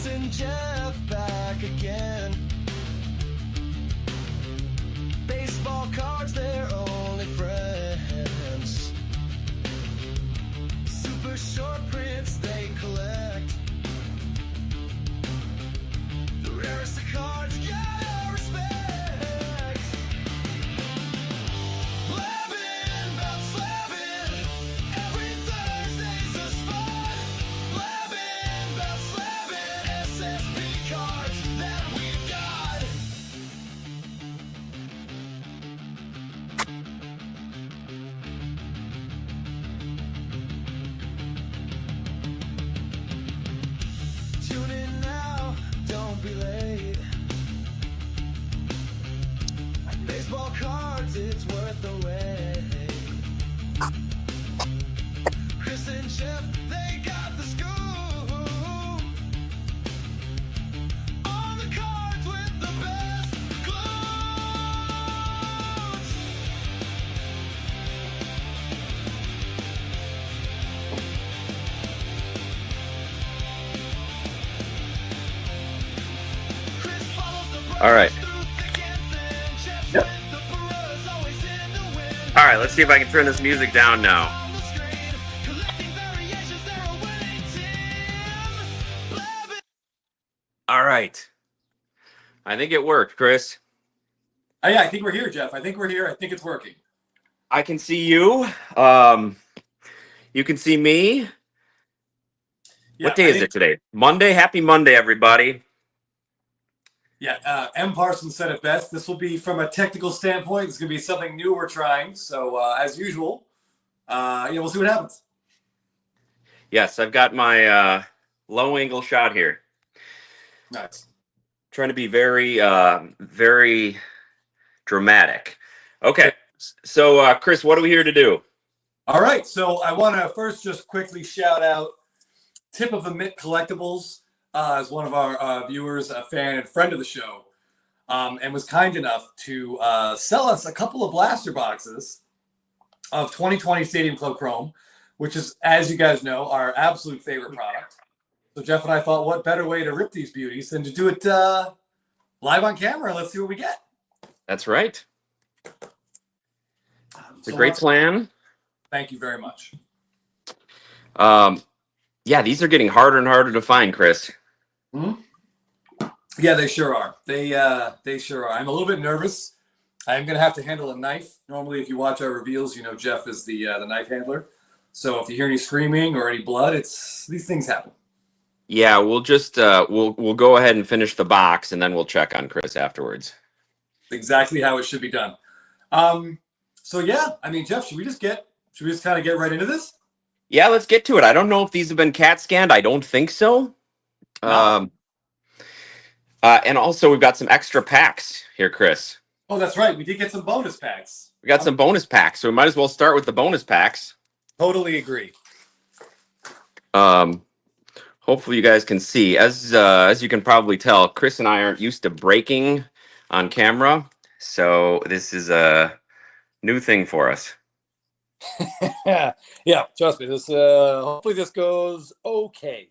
Chris and Jeff back again. Baseball cards, they're only friends. Super short prints they collect. The rarest of cards, yeah, respect. Blabbing about slabbing. Every Thursday's a spot. Blabbing about slabbing. SSP cards that we've got. Tune in now, don't be late. Baseball cards, it's worth the wait. Chris and Jeff, they got the scoop on the cards with the best clues. Chris follows the All right. through thick and thin. Jeff Yep. with the Perez, always in the win. All right, let's see if I can turn this music down now. On the screen, collecting variations, they're a winning team. Blabbing. All right. I think it worked, Chris. Oh, yeah, I think we're here, Jeff. I think we're here. I think it's working. I can see you. You can see me. Yeah, What day I is think- it today? Monday. Happy Monday, everybody. Yeah, M. Parsons said it best. This will be, from a technical standpoint, it's going to be something new we're trying. So, as usual, we'll see what happens. Yes, I've got my low angle shot here. Nice. Trying to be very, very dramatic. Okay. So, Chris, what are we here to do? All right, so I want to first just quickly shout out Tip of the Mitt Collectibles as one of our viewers, a fan and friend of the show, and was kind enough to sell us a couple of blaster boxes of 2020 Stadium Club Chrome, which is, as you guys know, our absolute favorite product. So Jeff and I thought, what better way to rip these beauties than to do it live on camera? Let's see what we get. That's right. It's a So great let's- plan. Thank you very much. Yeah, these are getting harder and harder to find, Chris. Yeah, they sure are. They sure are. I'm a little bit nervous. I'm gonna have to handle a knife. Normally, if you watch our reveals, you know Jeff is the knife handler. So if you hear any screaming or any blood, these things happen. Yeah, we'll just we'll go ahead and finish the box, and then we'll check on Chris afterwards. Exactly how it should be done. So yeah, I mean, Jeff, should we just kind of get right into this? Yeah, let's get to it. I don't know if these have been CAT scanned. I don't think so. No. And also, we've got some extra packs here, Chris. Oh, that's right. We did get some bonus packs. We got some bonus packs, so we might as well start with the bonus packs. Totally agree. Hopefully, you guys can see. As you can probably tell, Chris and I aren't used to breaking on camera, so this is a new thing for us. Yeah, trust me. This hopefully this goes okay.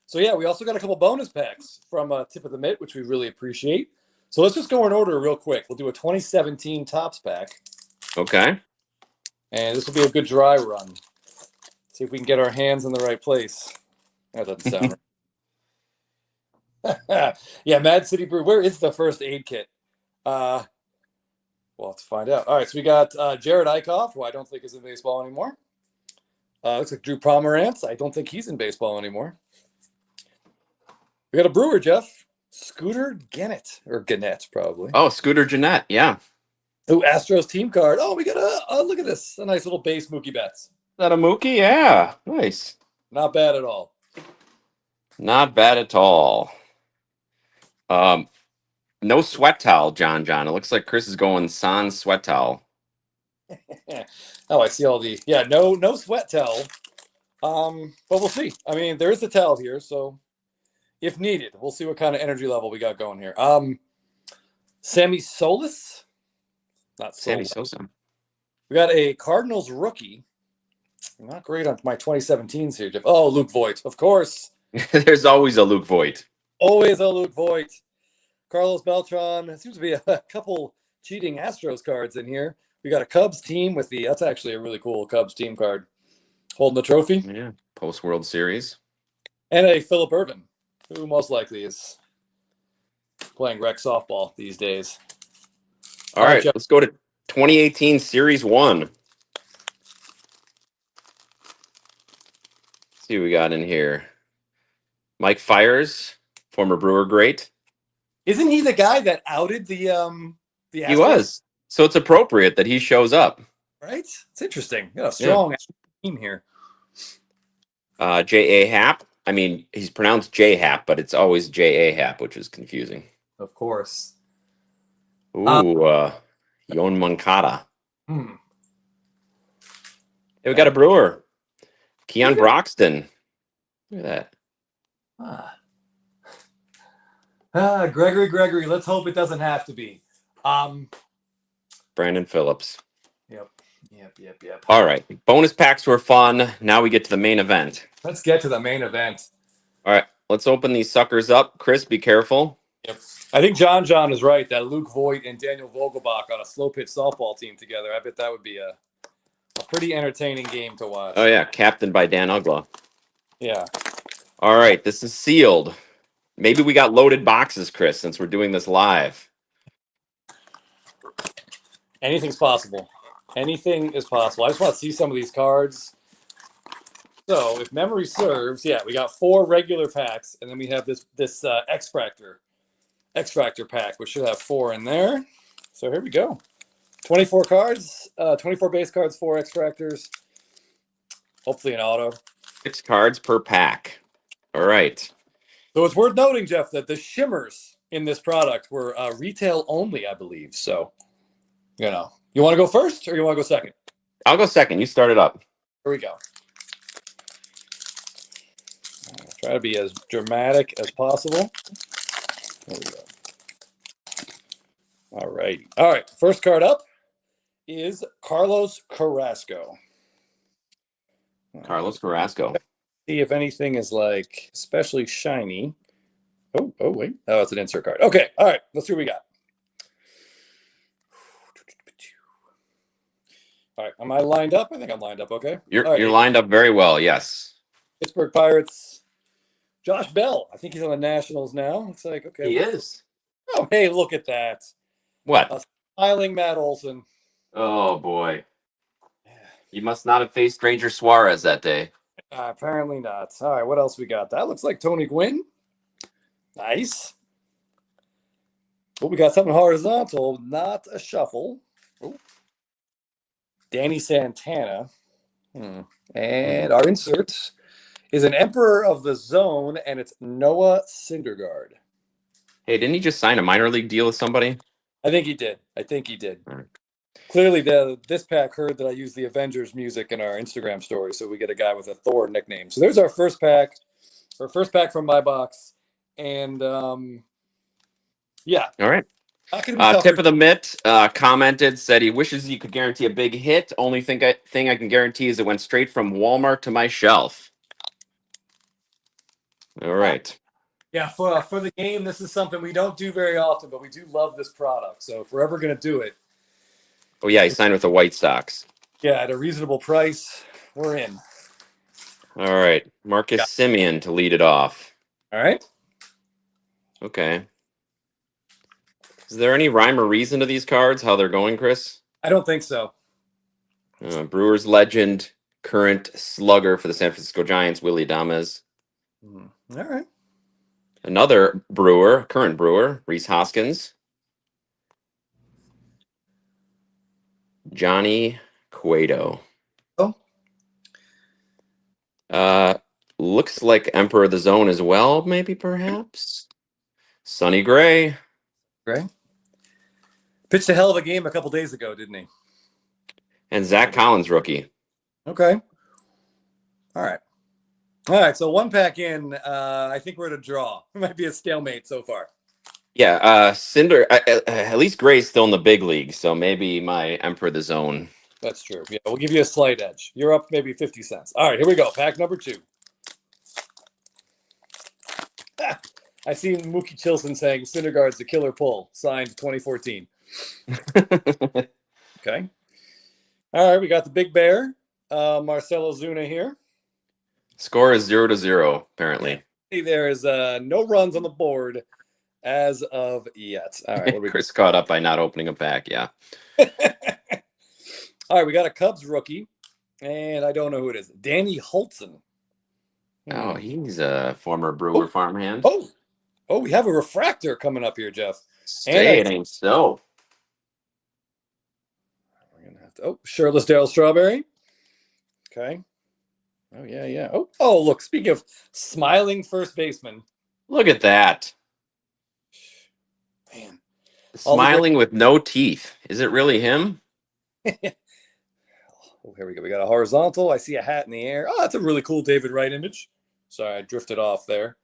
So yeah, we also got a couple bonus packs from Tip of the Mitt, which we really appreciate. So let's just go in order real quick. We'll do a 2017 Topps pack, Okay. and this will be a good dry run. See if we can get our hands in the right place. That doesn't sound right. Yeah, Mad City Brew. Where is the first aid kit? We'll have to find out. All right, so we got Jared Eichhoff, who I don't think is in baseball anymore. Looks like Drew Pomerantz. I don't think he's in baseball anymore. We got a Brewer, Jeff. Scooter Gennett, or Gannett, probably. Oh, Scooter Jeanette. Yeah. Is Oh, Astros team card. Oh, we got look at this. A nice little base Mookie Betts. that a Mookie? Yeah. Nice. Not bad at all. Not bad at all. No sweat towel, John. It looks like Chris is going sans sweat towel. Oh, I see all the no sweat towel. But we'll see. I mean, there is a towel here, so if needed, we'll see what kind of energy level we got going here. Sammy Solis, not Sammy Solis. Sosa. We got a Cardinals rookie. Not great on my 2017s here, Jeff. Oh, Luke Voigt, of course. There's always a Luke Voigt. Always a Luke Voigt. Carlos Beltran. It seems to be a couple cheating Astros cards in here. We got a Cubs team with that's actually a really cool Cubs team card. Holding the trophy. Yeah, post World Series. And a Phillip Ervin, who most likely is playing rec softball these days. All right, Jeff. let's go to 2018 Series 1. Let's see what we got in here. Mike Fiers, former Brewer great. Isn't he the guy that outed the Astros? He was. So it's appropriate that he shows up. Right? It's interesting. Got a strong team here. J.A. Happ. I mean, he's pronounced J. Happ, but it's always J.A. Happ, which is confusing. Of course. Ooh, Yon Moncada. Hmm. Hey, we got a Brewer. Keon Broxton. Look at that. Gregory. Let's hope it doesn't have to be. Brandon Phillips. Yep. All right. Bonus packs were fun. Now we get to the main event. Let's get to the main event. All right. Let's open these suckers up. Chris, be careful. Yep. I think John is right that Luke Voigt and Daniel Vogelbach on a slow pitch softball team together. I bet that would be a pretty entertaining game to watch. Oh, yeah. Captained by Dan Ugla. Yeah. All right. This is sealed. Maybe we got loaded boxes, Chris, since we're doing this live. Anything's possible. Anything is possible. I just want to see some of these cards. So, if memory serves, yeah, we got 4 regular packs, and then we have this X-Fractor pack, which should have 4 in there. So here we go. 24 cards, 24 base cards, 4 X-Fractors. Hopefully an auto. 6 cards per pack. All right. So it's worth noting, Jeff, that the shimmers in this product were retail only, I believe. So, you want to go first or you want to go second? I'll go second. You start it up. Here we go. Try to be as dramatic as possible. There we go. All right. First card up is Carlos Carrasco. Carlos Carrasco. See if anything is like especially shiny. Oh, wait. Oh, it's an insert card. Okay. All right. Let's see what we got. All right. Am I lined up? I think I'm lined up. Okay. You're lined up very well. Yes. Pittsburgh Pirates. Josh Bell. I think he's on the Nationals now. It's like, okay. He is. Oh, hey, look at that. What? Smiling Matt Olson. Oh, boy. You must not have faced Ranger Suarez that day. Apparently not. All right, what else we got? That looks like Tony Gwynn. Nice. Oh, we got something horizontal, not a shuffle. Oh. Danny Santana. And our insert is an Emperor of the Zone, and it's Noah Syndergaard. Hey, didn't he just sign a minor league deal with somebody? I think he did. Right. Clearly, this pack heard that I use the Avengers music in our Instagram story, so we get a guy with a Thor nickname. So there's our first pack from my box, and yeah. All right. Tip of the mitt commented, said he wishes he could guarantee a big hit. Only thing I can guarantee is it went straight from Walmart to my shelf. All right. Yeah, for the game, this is something we don't do very often, but we do love this product. So if we're ever going to do it. Oh, yeah, he signed with the White Sox. Yeah, at a reasonable price, we're in. All right. Marcus Semien to lead it off. All right. Okay. Is there any rhyme or reason to these cards, how they're going, Chris? I don't think so. Brewers legend, current slugger for the San Francisco Giants, Willie Adames. All right. Another Brewer, current Brewer, Rhys Hoskins. Johnny Cueto. Oh. Looks like Emperor of the Zone as well, maybe, perhaps. Sonny Gray. Gray. Pitched a hell of a game a couple days ago, didn't he? And Zach Collins, rookie. Okay. All right, so one pack in, I think we're at a draw. It might be a stalemate so far. Yeah, Cinder, at least Gray's still in the big league, so maybe my Emperor of the Zone. That's true. Yeah, we'll give you a slight edge. You're up maybe 50 cents. All right, here we go. Pack number 2. I seen Mookie Chilson saying Syndergaard's the killer pull, signed 2014. Okay. All right, we got the Big Bear, Marcelo Zuna here. Score is 0-0, apparently. There is no runs on the board as of yet. All right, what do we Chris caught up by not opening a pack, yeah. All right, we got a Cubs rookie, and I don't know who it is. Danny Hultzen. Oh, he's a former Brewer farmhand. Oh, we have a refractor coming up here, Jeff. Say it ain't so. We're gonna have to. Shirtless Darryl Strawberry. Okay. Oh yeah. Oh, look. Speaking of smiling first baseman, Look at that. man. Smiling with no teeth. Is it really him? Oh, here we go. We got a horizontal. I see a hat in the air. Oh, that's a really cool David Wright image. Sorry, I drifted off there.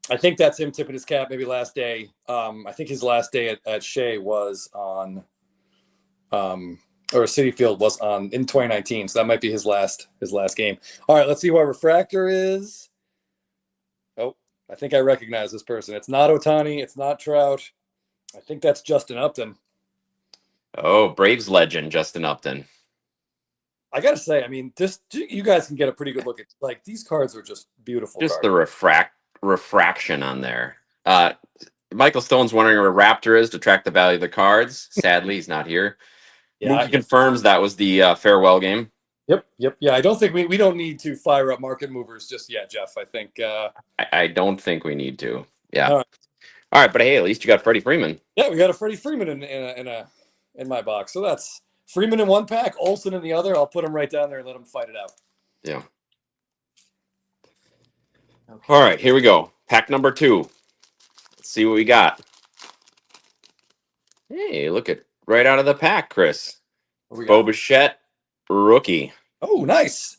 I think that's him tipping his cap maybe last day. I think his last day at Shea was on, or City Field was on in 2019. So that might be his last game. All right, let's see who our refractor is. Oh, I think I recognize this person. It's not Ohtani. It's not Trout. I think that's Justin Upton. Oh, Braves legend, Justin Upton. I gotta say, I mean, you guys can get a pretty good look at, like, these cards are just beautiful. Just cards. the refraction on there. Michael Stone's wondering where Raptor is to track the value of the cards. Sadly, he's not here. Mookie confirms that was the farewell game. Yep. Yeah, I don't think we don't need to fire up market movers just yet, Jeff. I think. I don't think we need to. Yeah. All right, but hey, at least you got Freddie Freeman. Yeah, we got a Freddie Freeman in my box. So that's Freeman in one pack, Olsen in the other. I'll put them right down there and let them fight it out. Yeah. Okay. All right, here we go. Pack number 2. Let's see what we got. Hey, look at right out of the pack, Chris. Bo Bichette, rookie. Oh, nice.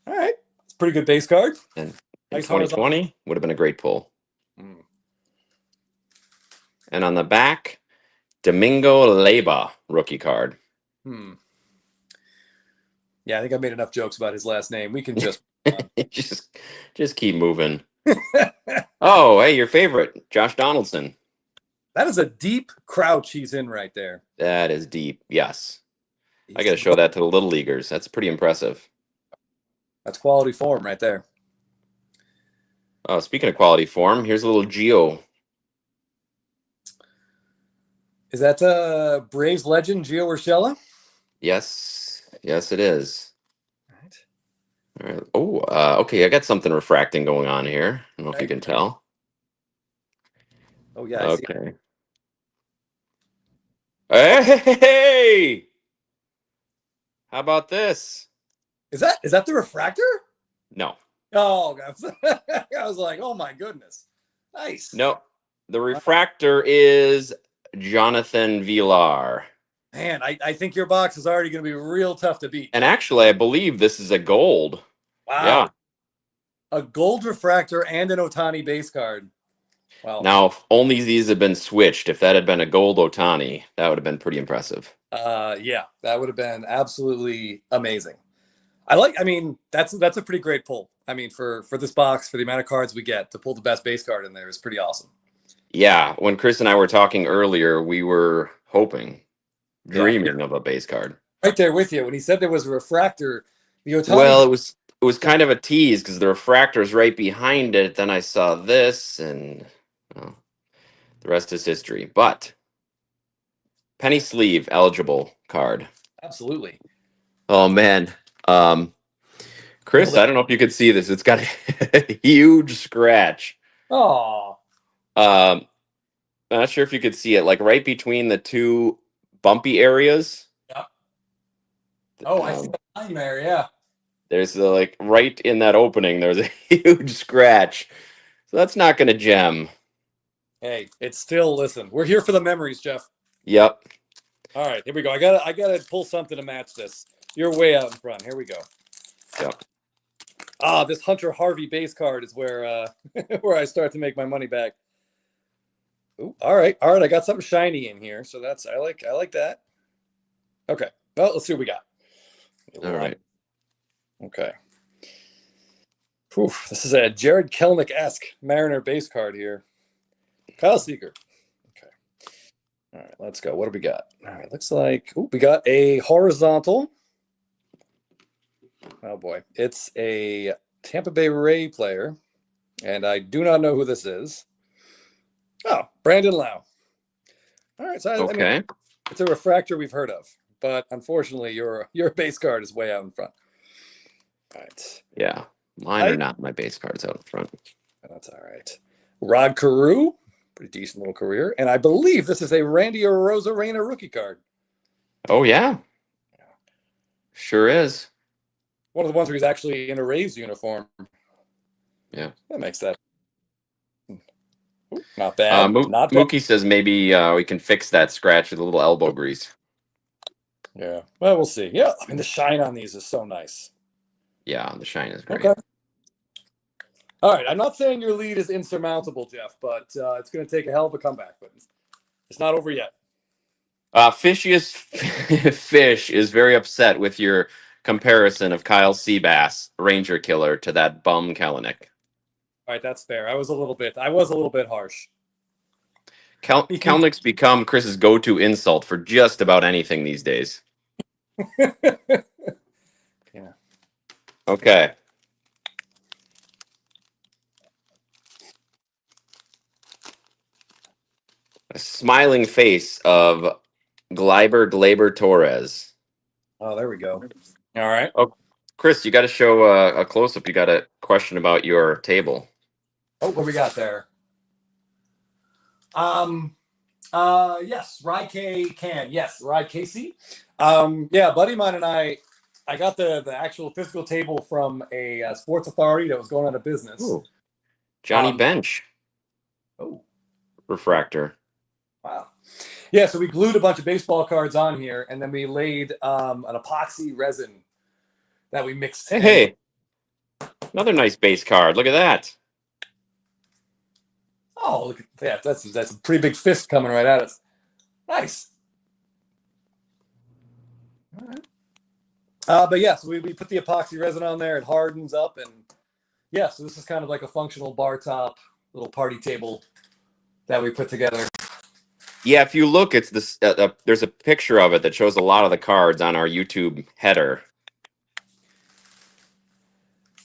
All right. It's a pretty good base card. And in 2020 would have been a great pull. And on the back, Domingo Leyba, rookie card. Yeah, I think I made enough jokes about his last name. We can just just keep moving. Oh, hey, your favorite, Josh Donaldson. That is a deep crouch he's in right there. That is deep, yes. I got to show that to the little leaguers. That's pretty impressive. That's quality form right there. Oh, speaking of quality form, here's a little Gio. Is that Braves legend Gio Urshela? Yes, it is. All right. Oh, okay. I got something refracting going on here. I don't know if you can tell. Oh yeah. Okay. Hey! How about this? Is that the refractor? No. Oh, I was like, oh my goodness. Nice. No. The refractor is Jonathan Villar. Man, I think your box is already going to be real tough to beat. And actually, I believe this is a gold. Wow. Yeah. A gold refractor and an Ohtani base card. Wow. Now, if only these had been switched. If that had been a gold Ohtani, that would have been pretty impressive. Yeah, that would have been absolutely amazing. I mean, that's a pretty great pull. I mean, for this box, for the amount of cards we get, to pull the best base card in there is pretty awesome. Yeah, when Chris and I were talking earlier, we were dreaming of a base card. Right there with you. When he said there was a refractor, the Ohtani. Well, it was kind of a tease because the refractor is right behind it. Then I saw this, and the rest is history. But penny sleeve eligible card. Absolutely. Oh man, Chris, I don't know if you could see this. It's got a huge scratch. Oh. I'm not sure if you could see it, like right between the two bumpy areas. Yeah. Oh, I see the line there. Yeah. There's like right in that opening, there's a huge scratch. So that's not going to gem. Hey, it's still, listen, we're here for the memories, Jeff. Yep. All right, here we go. I gotta pull something to match this. You're way out in front. Here we go. Yep. This Hunter Harvey base card is where where I start to make my money back. Ooh, all right. I got something shiny in here, so that's I like that. Okay. Well, let's see what we got. All right. Okay. This is a Jared Kelenic-esque Mariner base card here. Kyle Seager. Okay. All right, let's go. What do we got? All right, looks like we got a horizontal. Oh boy, it's a Tampa Bay Ray player, and I do not know who this is. Oh, Brandon Lau. All right, so I mean, it's a refractor we've heard of, but unfortunately, your base card is way out in front. All right. Yeah, mine are not my base cards out in front. That's all right. Rod Carew, pretty decent little career, and I believe this is a Randy Arozarena rookie card. Oh yeah, sure is. One of the ones where he's actually in a Rays uniform. Yeah, that makes that. Not bad. Not bad. Mookie says maybe we can fix that scratch with a little elbow grease. Yeah, well, we'll see. Yeah, I mean, the shine on these is so nice. Yeah, the shine is great. Okay. All right, I'm not saying your lead is insurmountable, Jeff, but it's going to take a hell of a comeback, but it's not over yet. Fishiest Fish is very upset with your comparison of Kyle Seabass, Ranger Killer, to that bum Kelenic. All right, that's fair. I was a little bit harsh. Kelnic's become Chris's go-to insult for just about anything these days. Yeah. Okay. A smiling face of Gleyber Torres. Oh, there we go. All right. Oh, Chris, you got to show a close-up. You got a question about your table. Oh, what we got there? Yes, Rye Can. Yes, Rye Casey. Yeah, buddy of mine and I got the actual physical table from a sports authority that was going out of business. Ooh. Johnny Bench. Oh. Refractor. Wow. Yeah, so we glued a bunch of baseball cards on here, and then we laid an epoxy resin that we mixed. Hey, another nice base card. Look at that. Oh, look at that. That's a pretty big fist coming right at us. Nice. All right. But yeah, so we put the epoxy resin on there. It hardens up, and yeah, so this is kind of like a functional bar top little party table that we put together. Yeah, if you look, it's this. There's a picture of it that shows a lot of the cards on our YouTube header.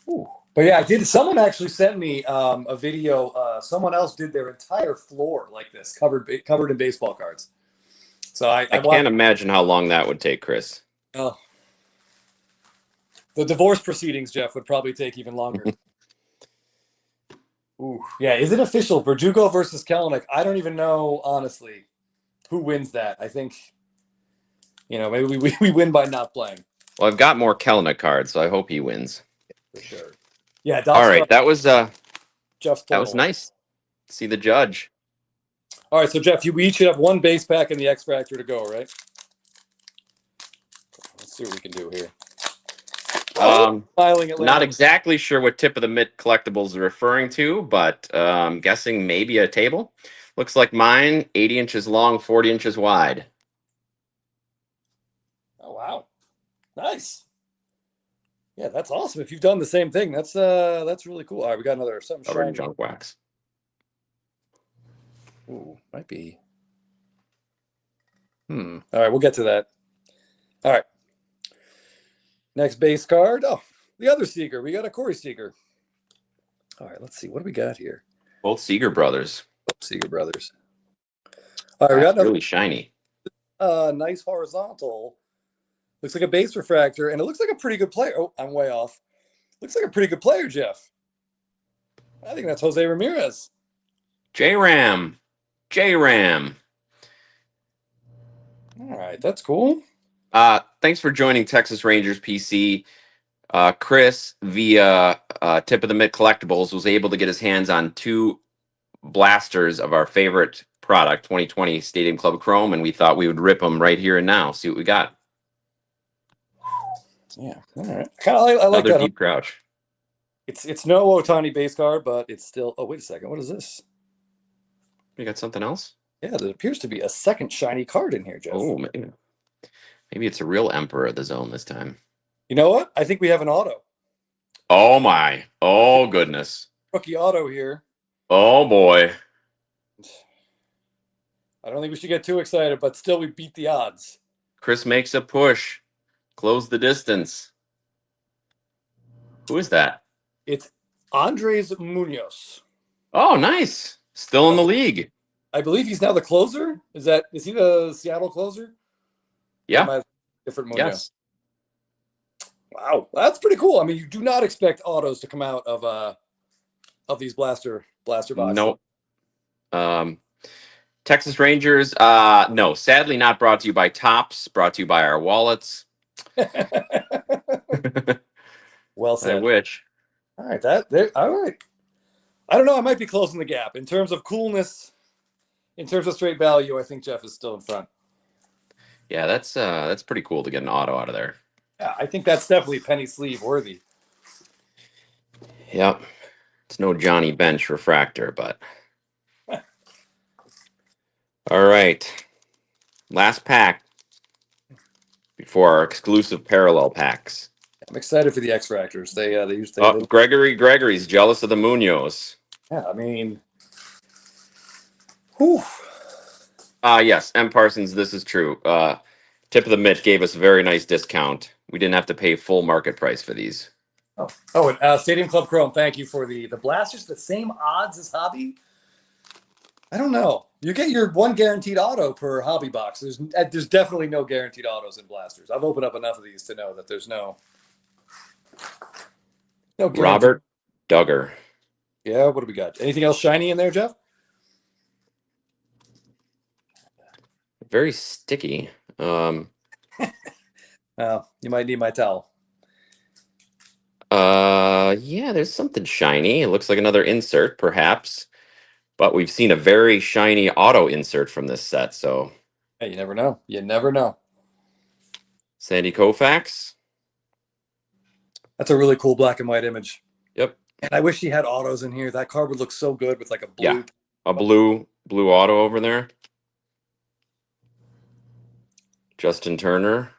Ooh. But yeah, I did. Someone actually sent me a video. Someone else did their entire floor like this, covered in baseball cards. So I can't imagine how long that would take, Chris. Oh, the divorce proceedings, Jeff, would probably take even longer. Ooh, yeah. Is it official? Verdugo versus Kelenic. I don't even know, honestly, who wins that. I think, maybe we win by not playing. Well, I've got more Kelenic cards, so I hope he wins. For sure. Yeah. All right, that was Jeff's. That was nice. See the judge. All right, so Jeff, we each should have one base pack and the X-Fractor to go, right? Let's see what we can do here. Not exactly sure what tip of the mitt collectibles are referring to, but guessing maybe a table. Looks like mine, 80 inches long, 40 inches wide. Oh wow, nice. Yeah, that's awesome. If you've done the same thing, that's really cool. All right, we got another something shiny. Junk wax. Ooh, might be. All right, we'll get to that. All right. Next base card. Oh, the other Seager. We got a Corey Seager. All right, let's see. What do we got here? Both Seager brothers. Seager brothers. All right, we got really shiny. Nice horizontal. Looks like a base refractor, and it looks like a pretty good player. Oh, I'm way off. Looks like a pretty good player, Jeff. I think that's Jose Ramirez. J-Ram. All right, that's cool. Thanks for joining Texas Rangers PC. Chris, via Tip of the Mitt Collectibles, was able to get his hands on 2 blasters of our favorite product, 2020 Stadium Club Chrome, and we thought we would rip them right here and now. See what we got. Yeah, all right. I like another that. Deep Crouch. It's no Ohtani base card, but it's still. Oh, wait a second. What is this? You got something else? Yeah, there appears to be a second shiny card in here, Jeff. Oh, maybe it's a real Emperor of the Zone this time. You know what? I think we have an auto. Oh my. Oh goodness. Rookie auto here. Oh boy. I don't think we should get too excited, but still we beat the odds. Chris makes a push. Close the distance. Who is that? It's Andres Munoz. Oh, nice. Still in the league. I believe he's now the closer. Is he the Seattle closer? Yeah. Or am I different Munoz? Yes. Wow, that's pretty cool. I mean, you do not expect autos to come out of these blaster boxes. Nope. Texas Rangers. No, sadly not brought to you by Topps. Brought to you by our wallets. Well I said. wish. All right, all right. I don't know. I might be closing the gap in terms of coolness. In terms of straight value, I think Jeff is still in front. Yeah, that's pretty cool to get an auto out of there. Yeah, I think that's definitely penny sleeve worthy. Yep. It's no Johnny Bench refractor, but all right. Last pack before our exclusive parallel packs. I'm excited for the X-Fractors. They usually. Oh, Gregory's jealous of the Munoz. Yeah, I mean, whew. Yes, M. Parsons, this is true. Tip of the Mitt gave us a very nice discount. We didn't have to pay full market price for these. Oh, and Stadium Club Chrome, thank you for the blasters. The same odds as Hobby. I don't know. You get your one guaranteed auto per hobby box. There's definitely no guaranteed autos in blasters. I've opened up enough of these to know that there's no guarantee. Robert Duggar. Yeah, what do we got? Anything else shiny in there, Jeff? Very sticky. You might need my towel. Yeah, there's something shiny. It looks like another insert, perhaps. But we've seen a very shiny auto insert from this set, so. Hey, you never know. You never know. Sandy Koufax. That's a really cool black and white image. Yep. And I wish he had autos in here. That card would look so good with like a blue. Yeah, a blue auto over there. Justin Turner.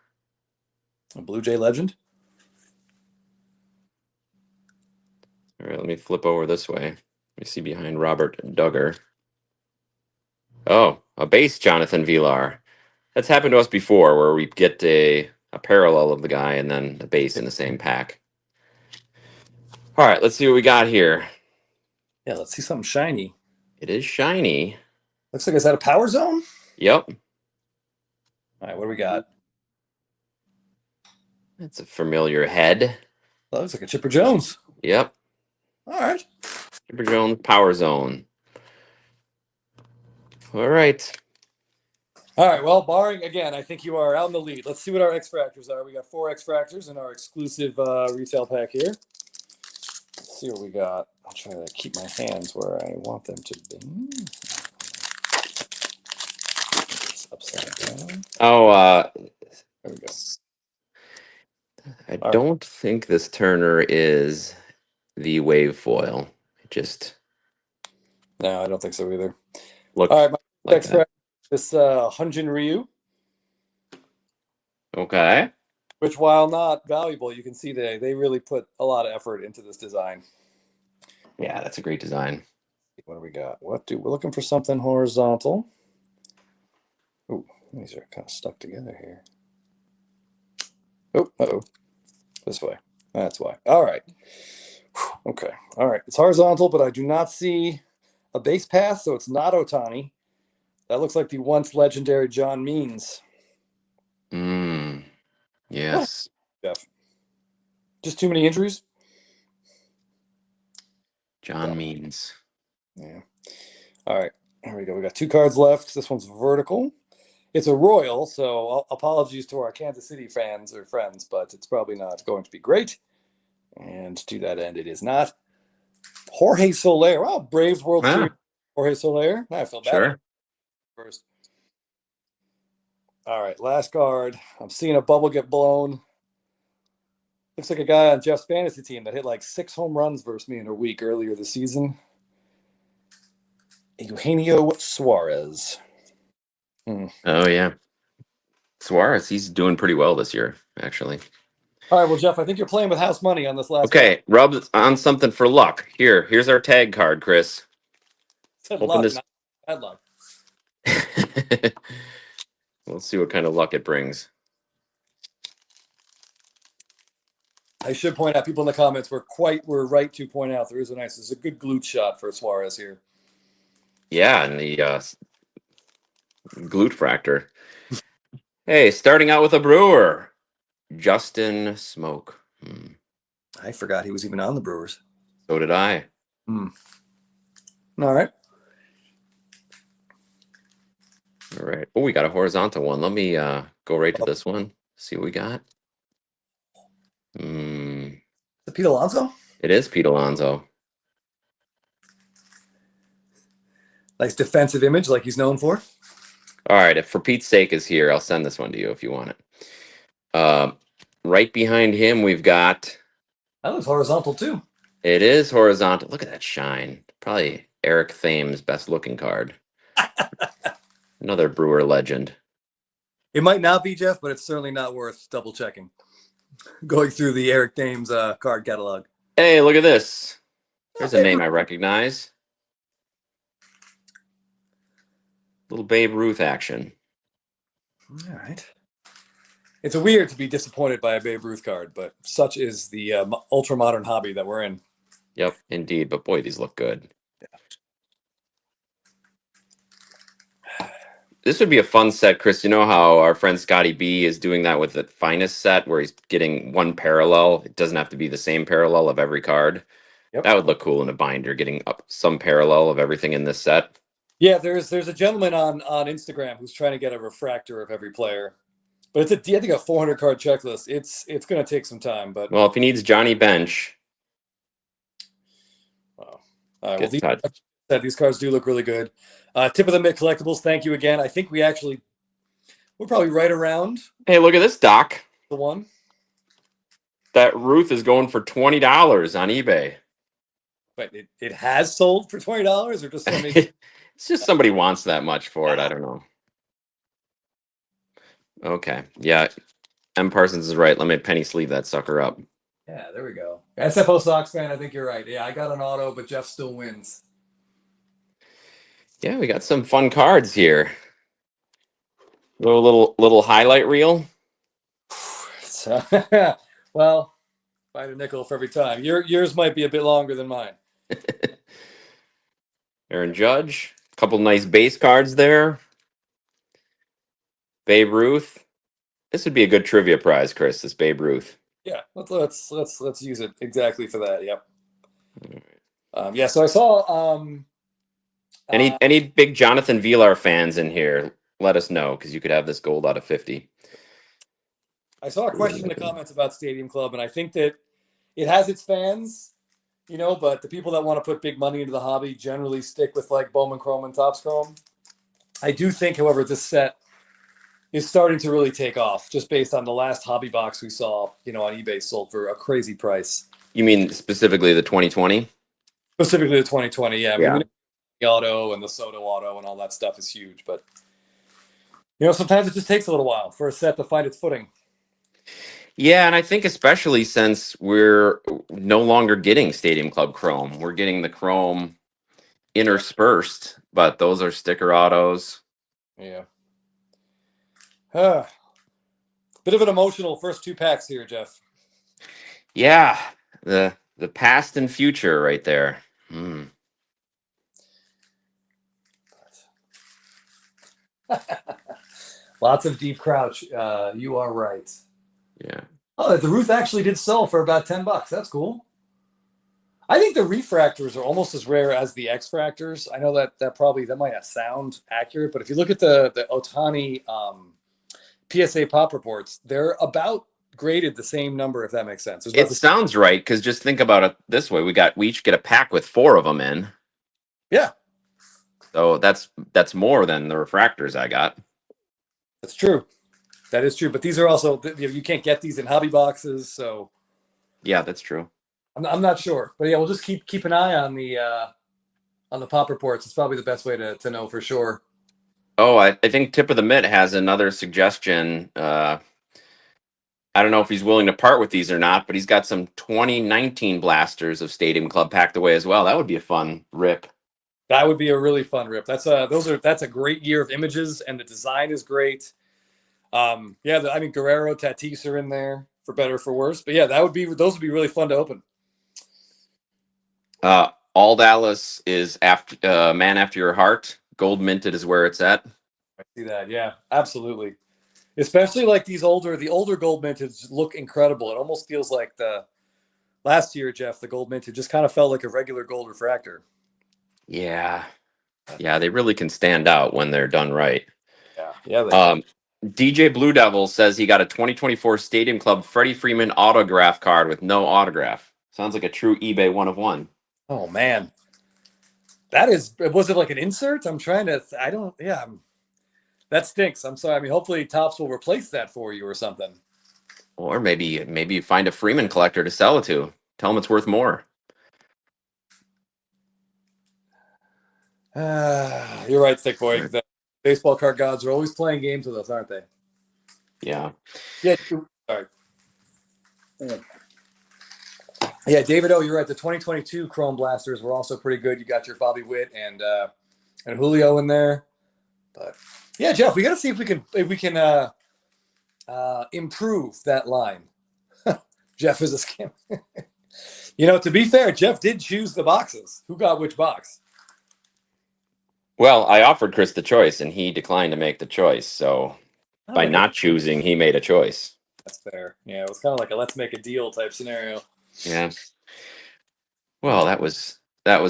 A Blue Jay legend. All right, let me flip over this way. Let me see behind Robert Duggar. Oh, a base Jonathan Villar. That's happened to us before, where we get a parallel of the guy and then a base in the same pack. All right, let's see what we got here. Yeah, let's see something shiny. It is shiny. Looks like it's at a power zone. Yep. All right, what do we got? That's a familiar head. That looks like a Chipper Jones. Yep. All right. Chipper Jones Power Zone. All right. All right. Well, barring again, I think you are out in the lead. Let's see what our X-Fractors are. We got 4 X-Fractors in our exclusive retail pack here. Let's see what we got. I'll try to keep my hands where I want them to be. It's upside down. Oh, There we go. I don't think this Turner is the wave foil. It just No, I don't think so either. looks All right, my like X-Fractor, that. this Hunjin Ryu, Okay. which while not valuable, you can see they really put a lot of effort into this design. Yeah, that's a great design. What do we got? We're looking for something horizontal. Ooh, these are kind of stuck together here. Oh, this way. That's why. All right. Whew, okay. All right. It's horizontal, but I do not see a base path, so it's not Ohtani. That looks like the once legendary John Means. Yes. Jeff. Just too many injuries? John Means. Yeah. All right. Here we go. We got 2 cards left. This one's vertical. It's a Royal, so apologies to our Kansas City fans or friends, but it's probably not going to be great. And to that end, it is not. Jorge Soler. Wow, Braves World Series. Jorge Soler. I feel bad. Sure. First. All right, last card. I'm seeing a bubble get blown. Looks like a guy on Jeff's fantasy team that hit like 6 home runs versus me in a week earlier this season. Eugenio Suarez. Oh yeah. Suarez, he's doing pretty well this year, actually. All right, well, Jeff, I think you're playing with house money on this last one. Okay, rub on something for luck. Here's our tag card, Chris. Said Open luck, this. not bad luck. Let's see what kind of luck it brings. I should point out, people in the comments were right to point out there is there's a good glute shot for Suarez here. Yeah, and the glute fractor. Hey, starting out with a brewer, Justin Smoke. I forgot he was even on the Brewers. So did I. All right. All right. Oh, we got a horizontal one. Let me go right to this one. See what we got. The Pete Alonso? It is Pete Alonso. Nice defensive image like he's known for. All right. If For Pete's Sake is here, I'll send this one to you if you want it. Right behind him, we've got. That looks horizontal too. It is horizontal. Look at that shine. Probably Eric Thames' best looking card. Another Brewer legend. It might not be, Jeff, but it's certainly not worth double checking. Going through the Eric Thames card catalog. Hey, look at this. There's a name I recognize. Little Babe Ruth action. All right. It's weird to be disappointed by a Babe Ruth card, but such is the ultra modern hobby that we're in. Yep, indeed. But boy, these look good. This would be a fun set, Chris. You know how our friend Scotty B is doing that with the finest set where he's getting one parallel. It doesn't have to be the same parallel of every card. Yep. That would look cool in a binder, getting up some parallel of everything in this set. Yeah, there's a gentleman on Instagram who's trying to get a refractor of every player. But I think a 400 card checklist. It's going to take some time, but Well, if he needs Johnny Bench, these cards do look really good. Tip of the mitt collectibles. Thank you again. I think we're probably right around. Hey, look at this, Doc. The one that Ruth is going for $20 on eBay. But it has sold for $20, or just somebody. It's just somebody wants that much for it. I don't know. Okay. Yeah. M. Parsons is right. Let me penny sleeve that sucker up. Yeah, there we go. SFO Sox fan, I think you're right. Yeah, I got an auto, but Jeff still wins. Yeah, we got some fun cards here. Little highlight reel. So, well, find a nickel for every time. Yours might be a bit longer than mine. Aaron Judge. A couple nice base cards there. Babe Ruth. This would be a good trivia prize, Chris. This Babe Ruth. Yeah, let's use it exactly for that. Yep. Yeah. So I saw. Any big Jonathan Villar fans in here? Let us know, because you could have this gold out of 50. I saw a question in the comments about Stadium Club, and I think that it has its fans, but the people that want to put big money into the hobby generally stick with like Bowman Chrome and Topps Chrome. I do think, however, this set is starting to really take off, just based on the last hobby box we saw, on eBay, sold for a crazy price. You mean specifically the 2020? Specifically the 2020, yeah. Yeah. I mean, the auto and the Soto auto and all that stuff is huge, but sometimes it just takes a little while for a set to find its footing. Yeah, and I think especially since we're no longer getting Stadium Club Chrome, we're getting the Chrome interspersed, but those are sticker autos. Yeah. Bit of an emotional first two packs here, Jeff. Yeah, the past and future right there. Lots of deep crouch. You are right. Yeah. Oh, the Ruth actually did sell for about $10. That's cool. I think the refractors are almost as rare as the X-Fractors. I know that might not sound accurate, but if you look at the Ohtani PSA pop reports, they're about graded the same number, if that makes sense. It sounds right, because just think about it this way: we each get a pack with 4 of them in. Yeah. So that's more than the refractors I got. That's true. That is true. But these are also, you can't get these in hobby boxes, so. Yeah, that's true. I'm not sure, but yeah, we'll just keep an eye on the pop reports. It's probably the best way to know for sure. Oh, I think Tip of the Mitt has another suggestion. I don't know if he's willing to part with these or not, but he's got some 2019 blasters of Stadium Club packed away as well. That would be a fun rip. That would be a really fun rip. That's a great year of images, and the design is great. I mean, Guerrero, Tatis are in there for better or for worse. But yeah, those would be really fun to open. All Dallas is after man after your heart. Gold minted is where it's at. I see that. Yeah, absolutely. Especially like the older gold minted look incredible. It almost feels like the last year, Jeff, the gold minted just kind of felt like a regular gold refractor. Yeah. Yeah, they really can stand out when they're done right. Yeah. DJ Blue Devil says he got a 2024 Stadium Club Freddie Freeman autograph card with no autograph. Sounds like a true eBay one of one. Oh man, was it like an insert? That stinks. I'm sorry. I mean, hopefully Topps will replace that for you or something. Or maybe you find a Freeman collector to sell it to. Tell him it's worth more. You're right, Thick Boy. The baseball card gods are always playing games with us, aren't they? Yeah. Yeah. Sorry. Yeah, David O, you're right. The 2022 Chrome Blasters were also pretty good. You got your Bobby Witt and Julio in there. But yeah, Jeff, we got to see if we can improve that line. Jeff is a scam. To be fair, Jeff did choose the boxes. Who got which box? Well, I offered Chris the choice, and he declined to make the choice. So by not choosing, he made a choice. That's fair. Yeah, it was kind of like a let's make a deal type scenario. Yeah. Well, that was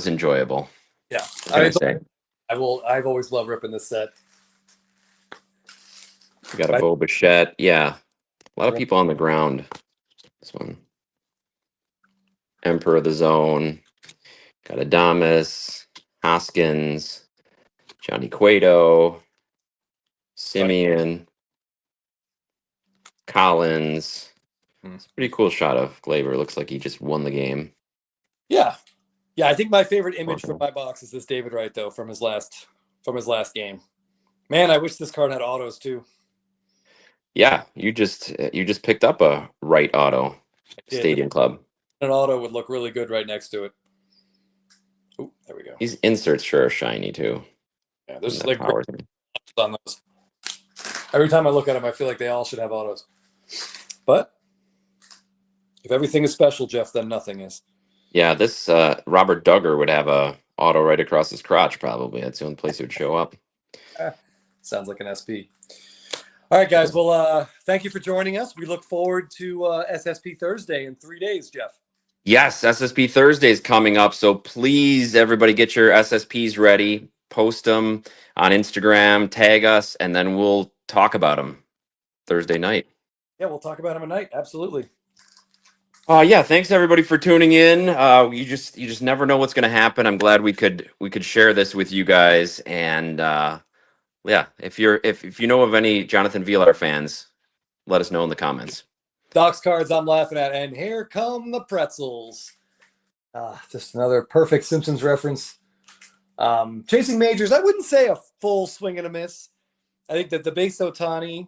enjoyable. Yeah. I've always loved ripping this set. We got a Bo Bichette. Yeah. A lot of people on the ground. This one. Emperor of the Zone. Got Adames, Hoskins, Johnny Cueto, Simeon, Collins. It's a pretty cool shot of Glaber. Looks like he just won the game. Yeah. Yeah, I think my favorite image from my box is this David Wright, though, from his last game. Man, I wish this card had autos too. Yeah, you just picked up a Wright auto Stadium Club. An auto would look really good right next to it. Oh, there we go. These inserts sure are shiny too. Yeah, there's like on those. Every time I look at them, I feel like they all should have autos. But if everything is special, Jeff, then nothing is. Yeah, this Robert Duggar would have a auto right across his crotch, probably. That's the only place it would show up. Sounds like an SP. All right, guys. Well, thank you for joining us. We look forward to SSP Thursday in 3 days, Jeff. Yes, SSP Thursday is coming up. So please, everybody, get your SSPs ready. Post them on Instagram, tag us, and then we'll talk about them Thursday night. Yeah, we'll talk about them at night. Absolutely. Yeah, thanks everybody for tuning in. You just never know what's going to happen. I'm glad we could share this with you guys. And yeah, if you know of any Jonathan Villar fans, let us know in the comments. Doc's cards I'm laughing at, and here come the pretzels. Just another perfect Simpsons reference. Chasing majors, I wouldn't say a full swing and a miss. I think that the base Ohtani.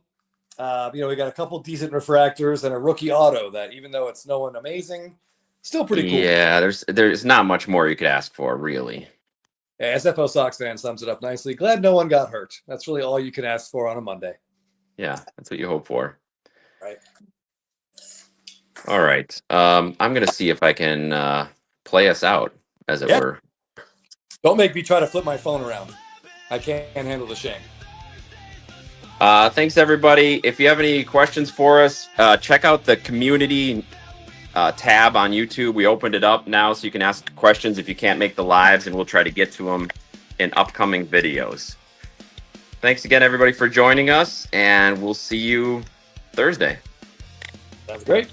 We got a couple decent refractors and a rookie auto that, even though it's no one amazing, still pretty cool. Yeah, there's not much more you could ask for, really. Yeah, SFO Sox fan sums it up nicely. Glad no one got hurt. That's really all you can ask for on a Monday. Yeah, that's what you hope for. Right. All right. I'm gonna see if I can play us out, as it were. Don't make me try to flip my phone around. I can't handle the shame. Thanks, everybody. If you have any questions for us, check out the community tab on YouTube. We opened it up now so you can ask questions if you can't make the lives, and we'll try to get to them in upcoming videos. Thanks again, everybody, for joining us, and we'll see you Thursday. Sounds great.